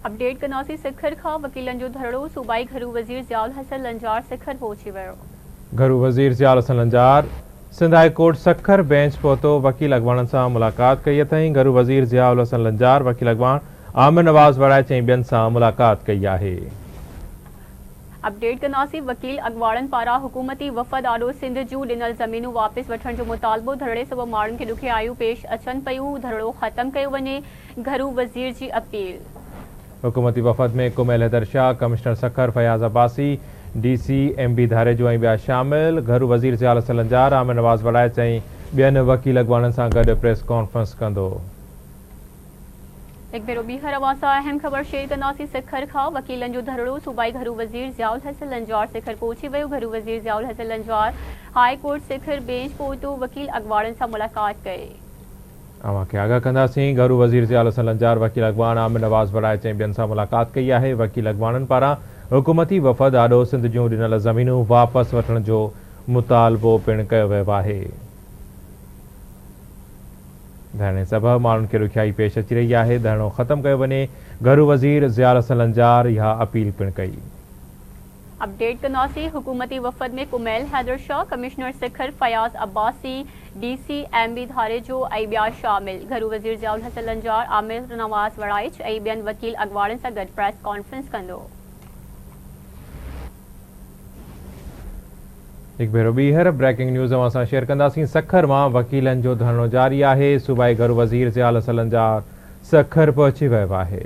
Update कनासी सिखर खां वकीलन जो धरड़ो सूबाई घरू वज़ीर ज़ियाउल हसन लंजार सिखर पहुंची वियो। घरू वज़ीर Ziaul Hasan Lanjar Sindh high court Sukkur bench पहुतो वकील अॻवाणनि सां मुलाक़ात कई अथई। घरू वज़ीर ज़ियाउल हसन लंजार वकील अॻवाण आमिर नवाज़ वड़ाए चई ॿियनि सां मुलाक़ात कई आहे। अपडेट कनासी वकील अॻवाणनि पारां हुकूमती वफ़द आॾो सिंध जूं ॾिनल ज़मीनूं वापसि वठण जो मुतालबो धरड़े सबबि माण्हुनि खे ॾुखियारियूं पेश अचनि पयूं। धरड़ो ख़त्म कयो वञे, घरू वज़ीर जी अपील। हुकूमती वफ़द में Kumail Haider Shah, commissioner Sukkur Fayaz Abbasi, DC MB Dharejo ऐं ॿिया शामिल। घरू वज़ीर ज़ियाउल हसन लंजार आमिर नवाज़ वड़ाए चई ॿियनि वकील अॻवाणनि सां गॾु प्रेस कॉन्फ्रेंस कंदो। एक भेरो ॿीहर अवां सां अहम ख़बर शेयर कंदासीं। सिखर खां वकीलनि जो धरड़ो सूबाई घरू वज़ीर ज़ियाउल हसन लंजार सिखर पहुची वियो। घरू वज़ीर Ziaul Hasan Lanjar high court Sukkur bench पहुतो वकील अॻवाणनि सां मुलाक़ात कई। अवां खे आगाह कंदासीं। घरू वज़ीर ज़ियाउल हसन लंजार वकील अॻवान आमिर नवाज़ वड़ाए चई ॿियनि सां मुलाक़ात कई आहे। वकील अॻवाणनि पारां हुकूमती वफ़द आॾो सिंध जूं ॾिनल ज़मीनूं वापसि वठण जो मुतालबो पिणु कयो वियो आहे। धरणे सबबि माण्हुनि खे ॾुखियाई पेश अची रही आहे। धरणो ख़त्म कयो वञे, घरू वज़ीर ज़ियाउल हसन लंजार इहा अपील पिणु कई। अपडेट कनासी हुकूमती वफ़द में Kumail Haider Shah, commissioner Sukkur Fayaz Abbasi, DC MB Dharejo ऐं ॿिया शामिल। घरू वज़ीर ज़ियाउल हसन लंजार आमिर नवाज़ वड़ाइच ऐं ॿियनि वकील अॻवाणनि सां गॾु प्रेस कॉन्फ्रेंस कंदो। हिकु भेरो ॿीहर ब्रेकिंग न्यूज़ अवां सां शेयर कंदासीं। सखर मां वकीलनि जो धरणो जारी आहे। सूबाई घरू वज़ीर ज़ियाउल हसन लंजार सखर पहुची वियो आहे।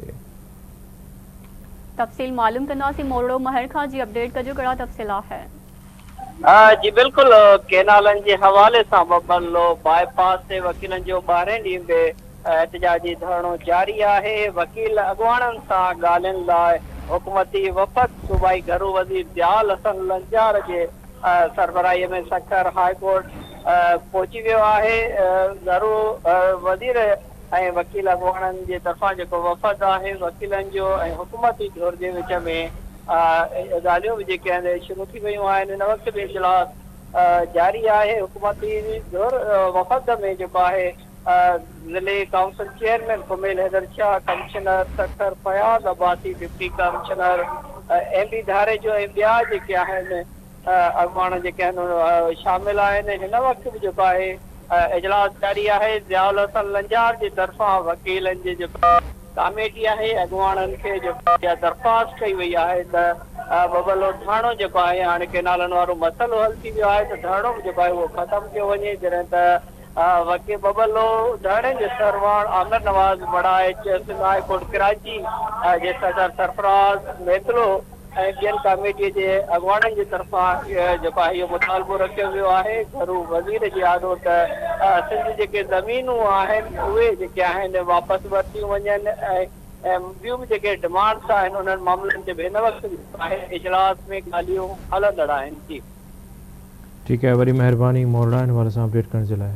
तफ़सील मालूम कंदासीं। मोरड़ो महर खां जी अपडेट कजो, कहिड़ा तफ़सील आहे? जी बिल्कुल, केनालनि जे हवाले सां बबलो बाईपास ते वकीलनि जो 12 ॾींहं बि एहतजाजी धरणो जारी आहे। वकील अॻवाणनि सां ॻाल्हियुनि लाइ हुकूमती वफ़द सूबाई घरू वज़ीर ज़ियाउल हसन लंजार जे सरबराहीअ में सखर हाई कोर्ट पहुची वियो आहे। घरू वज़ीर ऐं वकील अॻवाणनि जे तरफ़ां जेको वफ़द आहे वकीलनि जो ऐं हुकूमती दौर जे विच में ॻाल्हियूं जेके आहिनि शुरू थी वियूं आहिनि। हिन वक़्तु बि इजलास जारी आहे। हुकूमती दौर वफ़द में जेको आहे ज़िले council chairman Kumail Haider Shah, commissioner Sukkur Fayaz Abbasi, deputy commissioner MB Dharejo ऐं ॿिया जेके आहिनि अॻवान जेके आहिनि शामिल आहिनि। हिन वक़्तु बि जेको आहे इजलास जारी आहे। ज़ियाउल हसन लंजार जी तरफ़ां वकीलनि जी जेको कमेटी आहे अॻवाननि खे जेको दरख़्वास्त कई वई आहे त बबलो धरणो जेको आहे हाणे केनालनि वारो मसइलो हल थी वियो आहे त धरणो जेको आहे उहो ख़त्म कयो वञे। जॾहिं त वकील बबलो धरणे जे सरवाण आमिर नवाज़ वड़ाए सिंध हाई कोर्ट कराची जे सदर सरफराज़ मेतलो ऐं ॿियनि कमेटीअ जे अॻवाननि जी तरफ़ां जेको आहे इहो मुतालबो रखियो वियो आहे। घरू वज़ीर जी आॾो त सिंध जेके ज़मीनूं आहिनि उहे जेके आहिनि वापसि वरितियूं वञनि ऐं ॿियूं बि जेके डिमांड्स आहिनि उन्हनि मामलनि ते बि हिन वक़्तु आहे इजलास में ॻाल्हियूं हलंदड़ आहिनि। जी ठीकु आहे, वरी महिरबानी मोरड़ा हिन हवाले सां अपडेट करण जे लाइ।